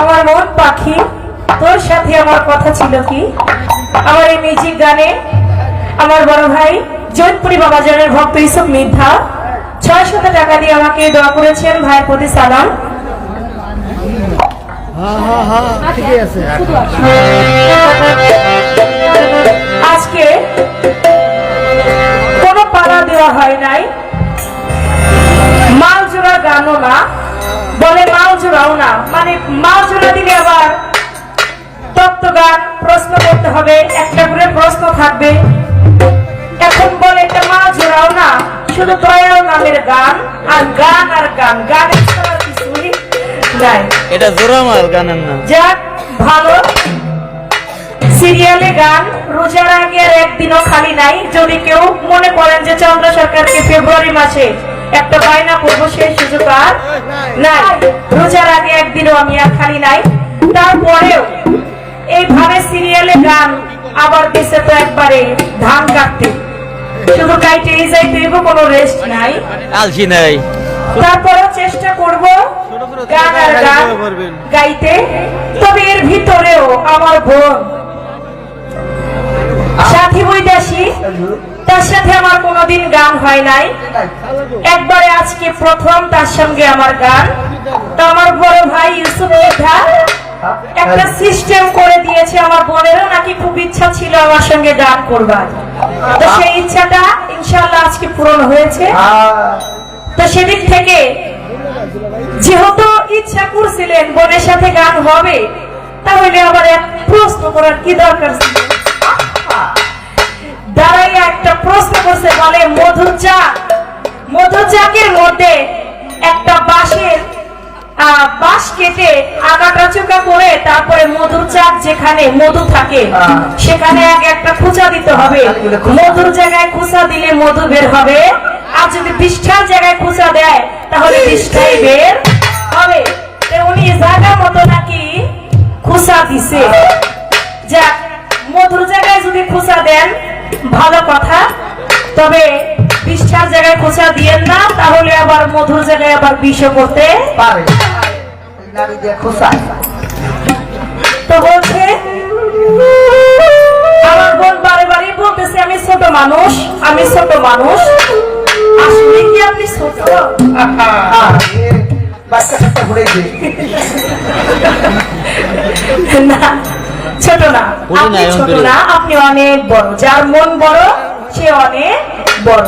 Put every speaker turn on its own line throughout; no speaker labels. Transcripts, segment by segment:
আমার মন পাখি, তোর সাথে আমার কথা ছিল কি? আমার এই মিউজিক গানে আমার বড় ভাই জৈনপুরি বাবাজানের ভক্ত ইউসুফ মিথ্যা ৬০০ টাকা দিয়ে আমাকে দোয়া করেছেন। ভাইয়ের প্রতি সালাম। আজকে কোনো পাড়া দেওয়া হয় নাই, মাল জোড়া গানও না, বলে মাল জোড়াও না, মানে মাল জোড়া দিলে আবার তত্ত্ব গান প্রশ্ন করতে হবে, একটা করে প্রশ্ন থাকবে। এখন বলে এটা মাল জোড়াও না, শুধু দয়াল নামের গান আর গান আর গান, গানের ছাড়া কিছুই নাই।
এটা জোড়া মাল গানের নাম।
যাক ভালো, সিরিয়ালে গান রোজার আগে আর একদিনও খালি নাই। যদি কেউ মনে করেন যে চন্দ্র সরকারকে ফেব্রুয়ারি মাসে একটা বায়না করবো, সেই সুযোগ আর নাই। রোজার আগে একদিনও আমি আর খালি নাই। তারপরেও এইভাবে সিরিয়ালে গান আবার দিছে তো একবারে ধান কাটতে, শুধু গাইতেই যাইতে কোনো রেস্ট নাই,
আলসি নাই।
তারপরেও চেষ্টা করব গান আর গান গাইতে। তবে এর ভিতরেও আমার বোন সাথী বৈদাসী, তার সাথে আমার কোনোদিন গান হয় নাই, একবারে আজকে প্রথম তার সঙ্গে আমার গান। তো আমার বড় ভাই ইউসুফ মিথ্যা একটা সিস্টেম করে দিয়েছে। আমার বোনেরও নাকি খুব ইচ্ছা ছিল আমার সঙ্গে গান করবার, তো সেই ইচ্ছাটা ইনশাআল্লাহ আজকে পূরণ হয়েছে। তো সেদিক থেকে যেহেতু ইচ্ছা করছিলেন বোনের সাথে গান হবে, তাহলে আবার এক প্রশ্ন করার কি দরকার ছিল? দাঁড়াইয়া একটা প্রশ্ন করছে, বলে মধুর চাক, মধুর চাকের মধ্যে একটা বাঁশ কেটে আগাটা চোকা করে তারপরে মধুর চাক যেখানে মধু থাকে সেখানে আগে একটা খোঁচা দিতে হবে। মধুর জায়গায় খোঁচা দিলে মধু বের হবে, আর যদি বিষ্ঠার জায়গায় খোঁচা দেয় তাহলে বিষ্ঠাই বের হবে। উনি জায়গা মতো নাকি খোঁচা দিছে। যাক, মধুর জায়গায় যদি খোঁচা দেন ভালো কথা, তবে বিষ্ঠার জায়গায় খোঁচা দিয়েন না, তাহলে আবার মধুর জায়গায় আবার বিষ করতে পারে। তো বলছে আমার বোন বারে বারে বলতেছে আমি ছোট মানুষ, আমি ছোট মানুষ। আসলে কি আপনি ছোট? না, ছোট না, আপনি ছোট না, আপনি অনেক বড়। যার মন বড় সে অনেক বড়।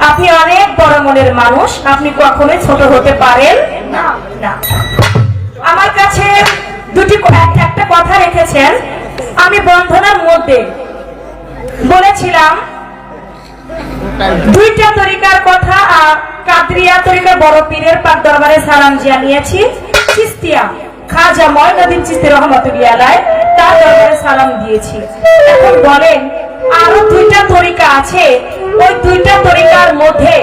আপনি অনেক বড় মনের মানুষ, আপনি কখনোই ছোট হতে পারেন না। আমার কাছে একটা কথা রেখেছেন। আমি বন্ধনার মধ্যে বলেছিলাম দুইটা তরিকার কথা, কাদরিয়া তরিকার বড় পীরের পাক দরবারে সালাম জানিয়েছি, চিস্তিয়া খাজা মঈনুদ্দিন চিশতি রহমাতুল্লাহ আলাইহি তার দরবারে সালাম দিয়েছি। এখন বলেন আরো দুইটা তরিকা আছে, ওই দুইটা তরিকার মধ্যে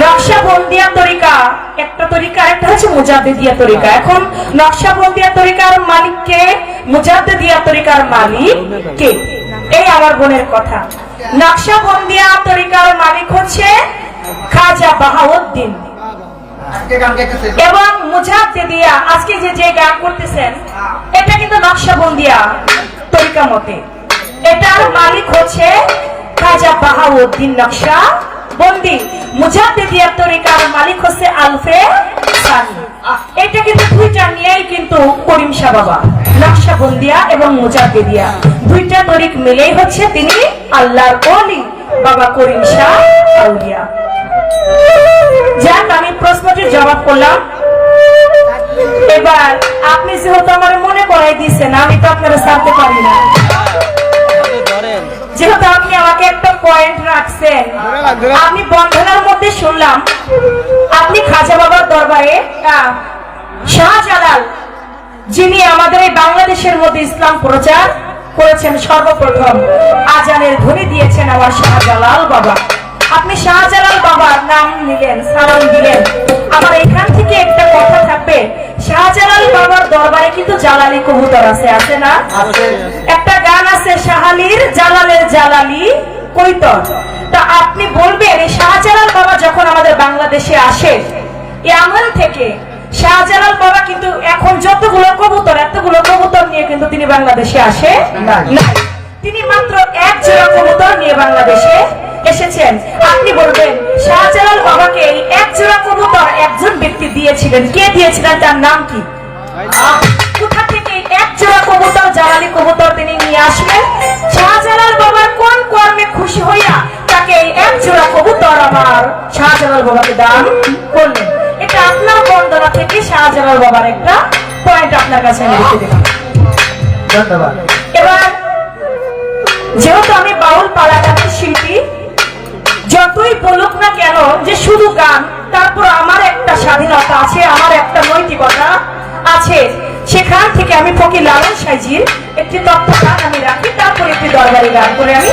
নকশবন্দিয়া তরিকা একটা তরিকা, একটা হচ্ছে মুজাদ্দিদিয়া তরিকা। এখন নকশবন্দিয়া তরিকার মালিক কে, মুজাদ্দিদিয়া তরিকার মালিক কে? এই আমার বোনের কথা। নকশবন্দিয়া তরিকার মালিক হচ্ছে খাজা বাহাউদ্দিন, এবং মুজাদ্দিদিয়া আজকে যে গান করতেছেন এটা কিন্তু নকশবন্দিয়া তরিকা মতে, এটার মালিক হচ্ছে খাজা বাহাউদ্দিন নকশবন্দি। মুজাদ্দিদিয়া তরিকার মালিক হচ্ছে আলফে সানি। এটা কিন্তু দুইটা নিয়েই কিন্তু করিম শাহ বাবা, নকশবন্দিয়া এবং মুজাদ্দিদিয়া দুইটা তরিক মিলেই হচ্ছে তিনি আল্লাহর ওলি বাবা করিম শাহ আউলিয়া। যাক, আমি প্রশ্নটির জবাব করলাম। এবার আপনি যেহেতু আমার মনে করাই দিচ্ছেন, আমি তো আপনারা ছাড়তে পারি না, যেহেতু আপনি আমাকে একটা পয়েন্ট রাখছেন। আমি বন্ধনার মধ্যে শুনলাম আপনি খাজা বাবার দরবারে শাহজালাল, যিনি আমাদের এই বাংলাদেশের মধ্যে ইসলাম প্রচার করেছেন, সর্বপ্রথম আজানের ধ্বনি দিয়েছেন আমার শাহজালাল বাবা। আপনি শাহজালাল বাবার নাম নিলেন, সালাম দিলেন। আমার এখান থেকে একটা কথা থাকবে, শাহজালাল বাবার দরবারে কিন্তু জালালি কবুতর আছে, আছে না? একটা গান আছে শাহালির জালালের জালালি কৈতর। তা আপনি বলবেন এই শাহজালাল বাবা যখন আমাদের বাংলাদেশে আসে, এমন থেকে শাহজালাল বাবা কিন্তু এখন যতগুলো কবুতর এতগুলো কবুতর নিয়ে কিন্তু তিনি বাংলাদেশে আসে নাই। তিনি মাত্র এক জোড়া কবুতর নিয়ে বাংলাদেশে এসেছেন। আপনি বলবেন শাহজালাল বাবাকে এই এক জোড়া কবুতর একজন ব্যক্তি দিয়েছিলেন, কে দিয়েছিলেন, তার নাম কি? কোথা থেকে এক জোড়া কবুতর, জালালি কবুতর তিনি নিয়ে আসলেন? শাহজালাল বাবার কোন কর্মে খুশি হইয়া তাকে এই এক জোড়া কবুতর আবার শাহজালাল বাবাকে দান করলেন? এটা আপনার বন্দনা থেকে শাহজালাল বাবার একটা পয়েন্ট আপনার কাছে আমি রেখে দিলাম।
ধন্যবাদ।
এবার যেহেতু আমি বাউল পালা গানের শিল্পী, যতই বলুক না কেন যে শুধু গান, তারপর আমার একটা স্বাধীনতা আছে, আমার একটা নৈতিকতা আছে। সেখান থেকে আমি ফকির লালন সাইজির একটি তত্ত্ব গান আমি রাখি, তারপর একটি দরবারি গান করে আমি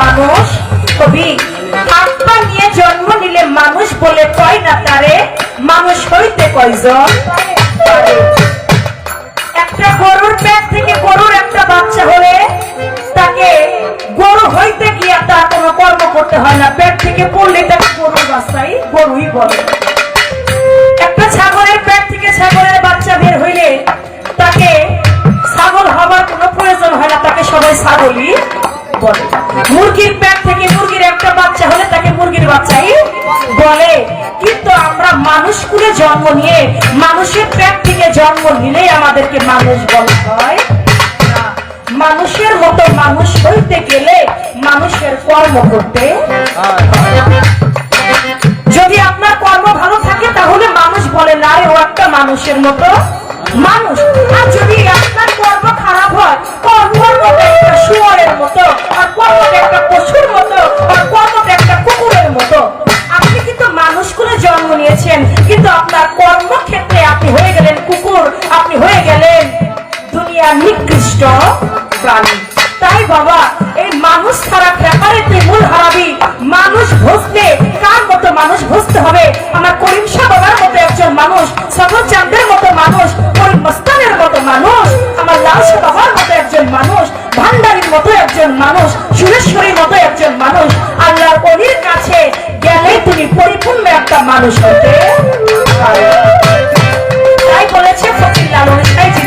মানুষ কবি আত্মা নিয়ে জন্ম নিলে মানুষ বলে কয় না তারে, মানুষ হইতে কয়জন? একটা গরুর পেট থেকে গরুর একটা বাচ্চা হলে তাকে গরু হইতে গিয়া তার কোনো কর্ম করতে হয় না, পেট থেকে পড়লে তাকে গরুর বাচ্চাই গরুই বলে। একটা ছাগলের পেট থেকে ছাগলের বাচ্চা বের হইলে তাকে ছাগল হবার কোনো প্রয়োজন হয় না, তাকে সবাই ছাগলই বলে। মুরগির পেট থেকে মুরগির একটা বাচ্চা হলে তাকে মুরগির বাচ্চাই বলে। কিন্তু আমরা মানুষ কুলে জন্ম নিয়ে মানুষের পেট থেকে জন্ম নিলেই আমাদেরকে মানুষ বলা হয় না। মানুষের মতো মানুষ হইতে গেলে মানুষের কর্ম করতে, যদি আপনার কর্ম ভালো থাকে তাহলে মানুষ বলে না ও একটা মানুষের মতো মানুষ। আর যদি আপনার কর্ম খারাপ হয়, তোর কর্মটা একটা শুয়োরের মতো, আর কর্মটা একটা পশুর মতো, আর কর্মটা একটা কুকুরের মতো। আপনি কিন্তু মানুষ কুলে জন্ম নিয়েছেন, কিন্তু আপনার কর্মক্ষেত্রে আপনি হয়ে গেলেন কুকুর, আপনি হয়ে গেলেন দুনিয়ার নিকৃষ্ট প্রাণী। তাই বাবা, এই মানুষ ছাড়া ব্যাপারে তুই মূল হারাবি। মানুষ ভজলে কার মতো মানুষ ভজতে হবে? আমার করিম শাহ বাবার মতো একজন মানুষ, সফর চাঁদের মতো মানুষ, করিম মস্তানের মতো মানুষ, আমার লাল শাহ বাবার মতো একজন মানুষ, ভান্ডারীর মতো একজন মানুষ, সুরেশ্বরীর মতো একজন মানুষ। আল্লাহর অলির কাছে গেলে তুমি পরিপূর্ণ একটা মানুষ হতে পারো। তাই বলেছে ফকির লালন সাইজি।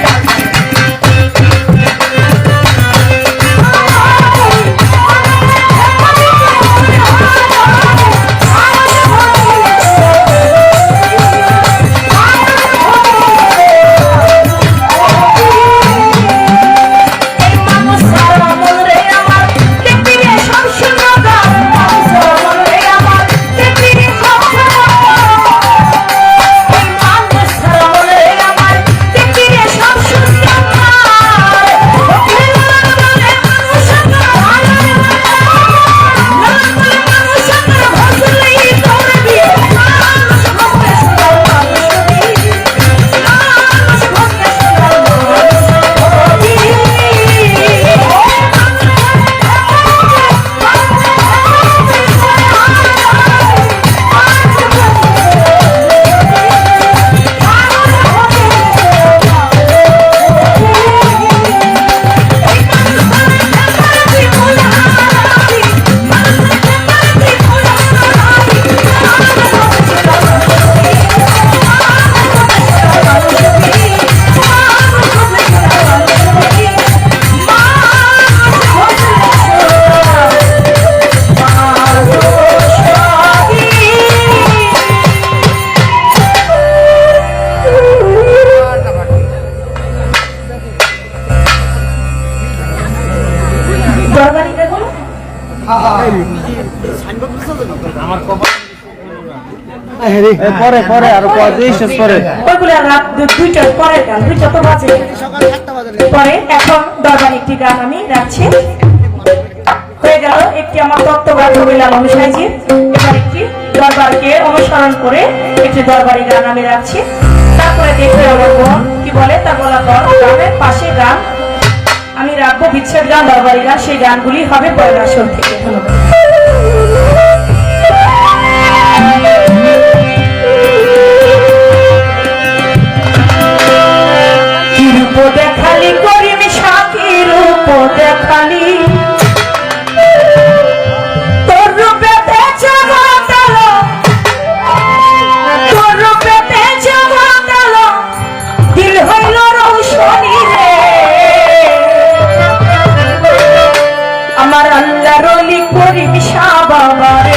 পরে পরে আরো পরে
ওইগুলো রাত দুইটার পরে গান, দুইটা তো বাজে পরে। এখন দরবার একটি গান আমি রাখছি, হয়ে গেল একটি আমার তত্ত্বগান রবিলাল অনুসারী। এবার একটি দরবারকে অনুসরণ করে একটি দরবারি গান আমি রাখছি, তারপরে দেখবে আমার বোন কি বলে তা বলা পর গানের পাশে গান আমি রাখবো, বিচ্ছেদ গান, দরবারি গান, সেই গানগুলি হবে পরের আসর থেকে। ধন্যবাদ। দেখালি করিম সাকির দেখালি তোর রূপেতে জগতালো, তোর রূপেতে জগতালো, দিল হইল রৌশনী রে। আমার আল্লাহর ওলি করিম শাহ বাবা রে।